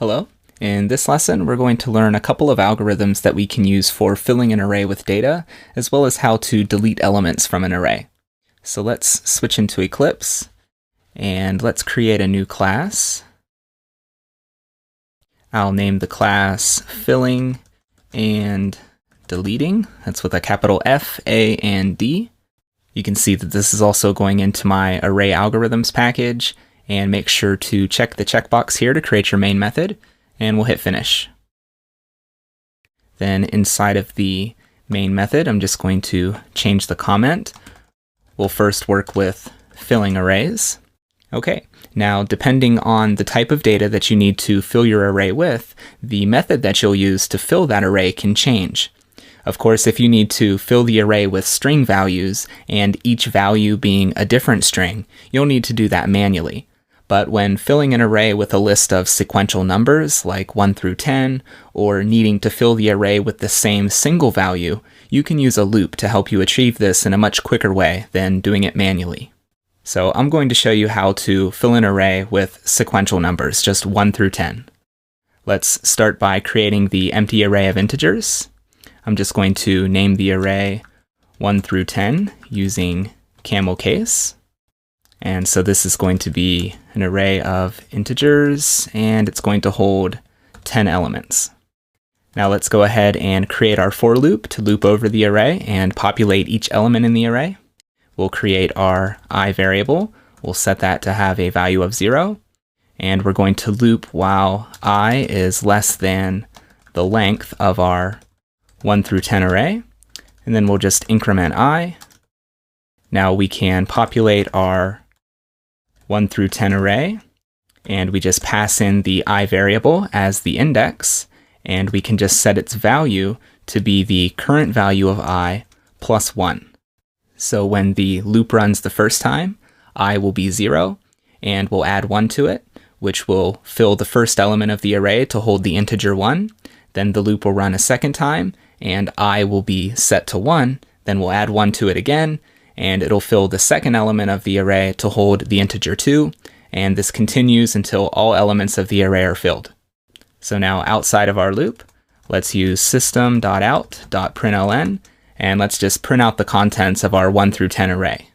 Hello. In this lesson, we're going to learn a couple of algorithms that we can use for filling an array with data, as well as how to delete elements from an array. So let's switch into Eclipse, and let's create a new class. I'll name the class filling and deleting. That's with a capital F, A, and D. You can see that this is also going into my array algorithms package, and make sure to check the checkbox here to create your main method, and we'll hit finish. Then inside of the main method, I'm just going to change the comment. We'll first work with filling arrays. Okay, now depending on the type of data that you need to fill your array with, the method that you'll use to fill that array can change. Of course, if you need to fill the array with string values, and each value being a different string, you'll need to do that manually. But when filling an array with a list of sequential numbers, like 1 through 10, or needing to fill the array with the same single value, you can use a loop to help you achieve this in a much quicker way than doing it manually. So I'm going to show you how to fill an array with sequential numbers, just 1 through 10. Let's start by creating the empty array of integers. I'm just going to name the array 1 through 10 using camel case. And so this is going to be an array of integers, and it's going to hold 10 elements. Now let's go ahead and create our for loop to loop over the array and populate each element in the array. We'll create our I variable. We'll set that to have a value of 0. And we're going to loop while I is less than the length of our 1 through 10 array. And then we'll just increment I. Now we can populate our 1 through 10 array, and we just pass in the I variable as the index, and we can just set its value to be the current value of I plus 1. So when the loop runs the first time, I will be 0, and we'll add 1 to it, which will fill the first element of the array to hold the integer 1. Then the loop will run a second time, and I will be set to 1. Then we'll add 1 to it again, and it'll fill the second element of the array to hold the integer 2, and this continues until all elements of the array are filled. So now outside of our loop, let's use system.out.println, and let's just print out the contents of our 1 through 10 array.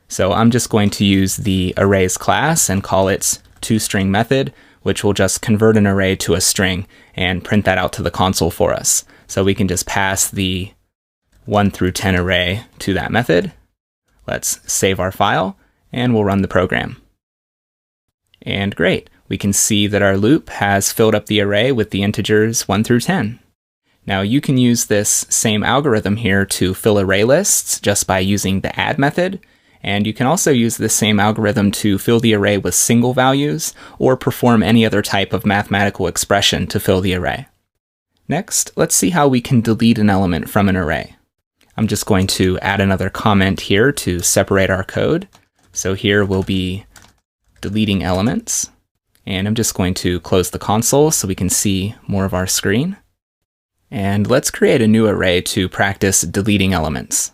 So I'm just going to use the arrays class and call its toString method, which will just convert an array to a string and print that out to the console for us. So we can just pass the 1 through 10 array to that method. Let's save our file, and we'll run the program. And great, we can see that our loop has filled up the array with the integers 1 through 10. Now you can use this same algorithm here to fill array lists just by using the add method, and you can also use this same algorithm to fill the array with single values or perform any other type of mathematical expression to fill the array. Next, let's see how we can delete an element from an array. I'm just going to add another comment here to separate our code. So here we'll be deleting elements. And I'm just going to close the console so we can see more of our screen. And let's create a new array to practice deleting elements.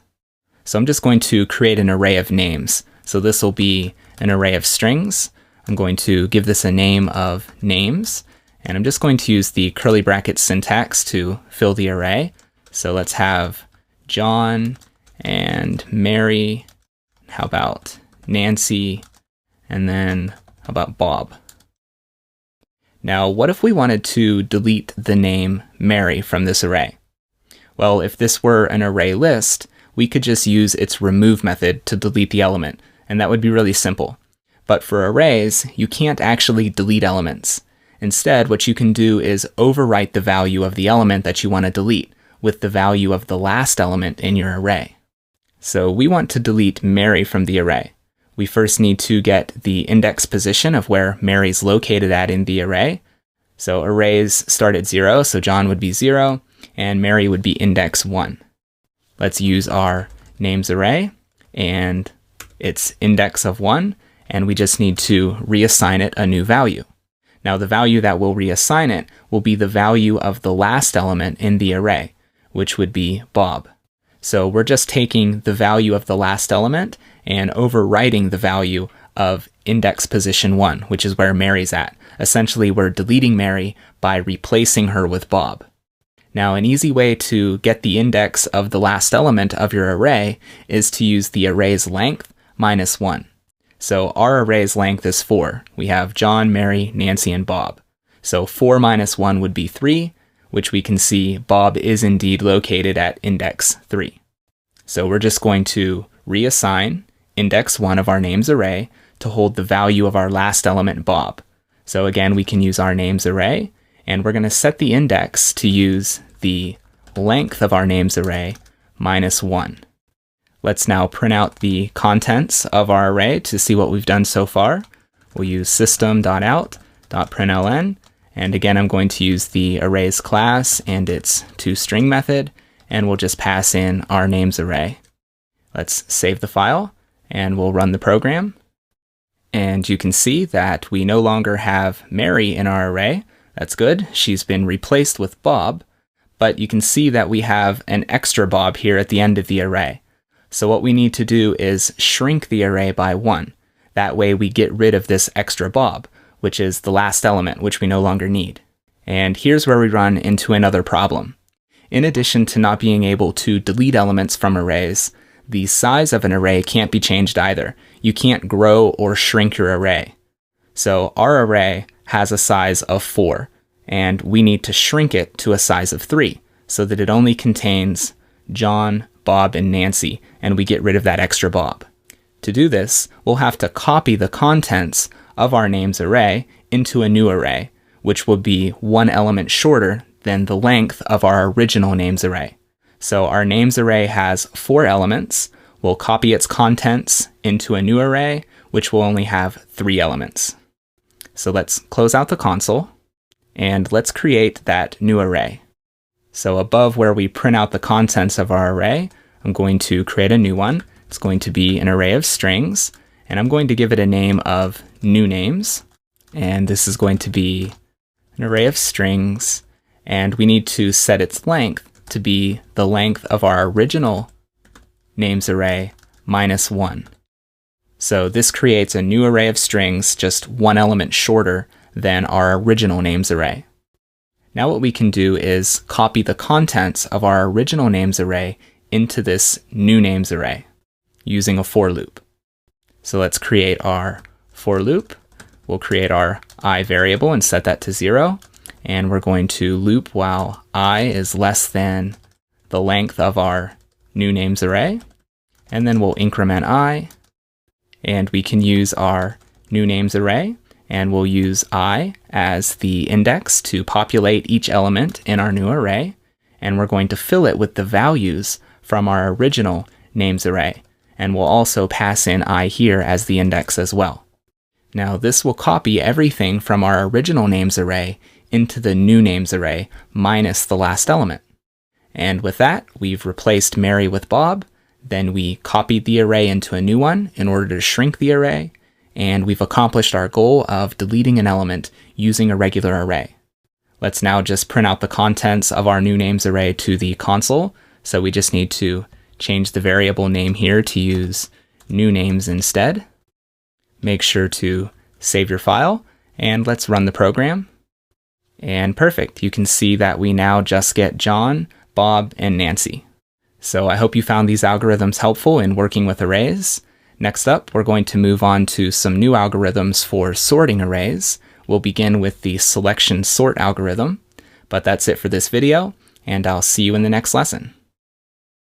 So I'm just going to create an array of names. So this will be an array of strings. I'm going to give this a name of names. And I'm just going to use the curly bracket syntax to fill the array. So let's have John and Mary, how about Nancy, and then how about Bob? Now, what if we wanted to delete the name Mary from this array? Well, if this were an array list, we could just use its remove method to delete the element, and that would be really simple. But for arrays, you can't actually delete elements. Instead, what you can do is overwrite the value of the element that you want to delete with the value of the last element in your array. So we want to delete Mary from the array. We first need to get the index position of where Mary's located at in the array. So arrays start at 0, so John would be 0, and Mary would be index 1. Let's use our names array and its index of 1, and we just need to reassign it a new value. Now the value that we'll reassign it will be the value of the last element in the array, which would be Bob. So we're just taking the value of the last element and overwriting the value of index position 1, which is where Mary's at. Essentially, we're deleting Mary by replacing her with Bob. Now, an easy way to get the index of the last element of your array is to use the array's length minus 1. So our array's length is 4. We have John, Mary, Nancy, and Bob. So 4 minus 1 would be 3, which we can see Bob is indeed located at index 3. So we're just going to reassign index 1 of our names array to hold the value of our last element, Bob. So again, we can use our names array, and we're going to set the index to use the length of our names array minus 1. Let's now print out the contents of our array to see what we've done so far. We'll use system.out.println, and again, I'm going to use the arrays class and its toString method, and we'll just pass in our names array. Let's save the file, and we'll run the program. And you can see that we no longer have Mary in our array. That's good. She's been replaced with Bob, but you can see that we have an extra Bob here at the end of the array. So what we need to do is shrink the array by 1. That way we get rid of this extra Bob, which is the last element, which we no longer need. And here's where we run into another problem. In addition to not being able to delete elements from arrays, the size of an array can't be changed either. You can't grow or shrink your array. So our array has a size of 4, and we need to shrink it to a size of 3 so that it only contains John, Bob, and Nancy, and we get rid of that extra Bob. To do this, we'll have to copy the contents of our names array into a new array, which will be 1 element shorter than the length of our original names array. So our names array has 4 elements. We'll copy its contents into a new array, which will only have 3 elements. So let's close out the console, and let's create that new array. So above where we print out the contents of our array, I'm going to create a new one. It's going to be an array of strings, and I'm going to give it a name of new names. And this is going to be an array of strings, and we need to set its length to be the length of our original names array minus 1. So this creates a new array of strings just 1 element shorter than our original names array. Now what we can do is copy the contents of our original names array into this new names array using a for loop. So let's create our for loop. We'll create our I variable and set that to 0. And we're going to loop while I is less than the length of our new names array. And then we'll increment I. And we can use our new names array, and we'll use I as the index to populate each element in our new array, and we're going to fill it with the values from our original names array, and we'll also pass in I here as the index as well. Now this will copy everything from our original names array into the new names array minus the last element. And with that, we've replaced Mary with Bob. Then we copied the array into a new one in order to shrink the array, and we've accomplished our goal of deleting an element using a regular array. Let's now just print out the contents of our new names array to the console. So we just need to change the variable name here to use new names instead. Make sure to save your file, and let's run the program. And perfect, you can see that we now just get John, Bob, and Nancy. So I hope you found these algorithms helpful in working with arrays. Next up, we're going to move on to some new algorithms for sorting arrays. We'll begin with the selection sort algorithm, but that's it for this video, and I'll see you in the next lesson.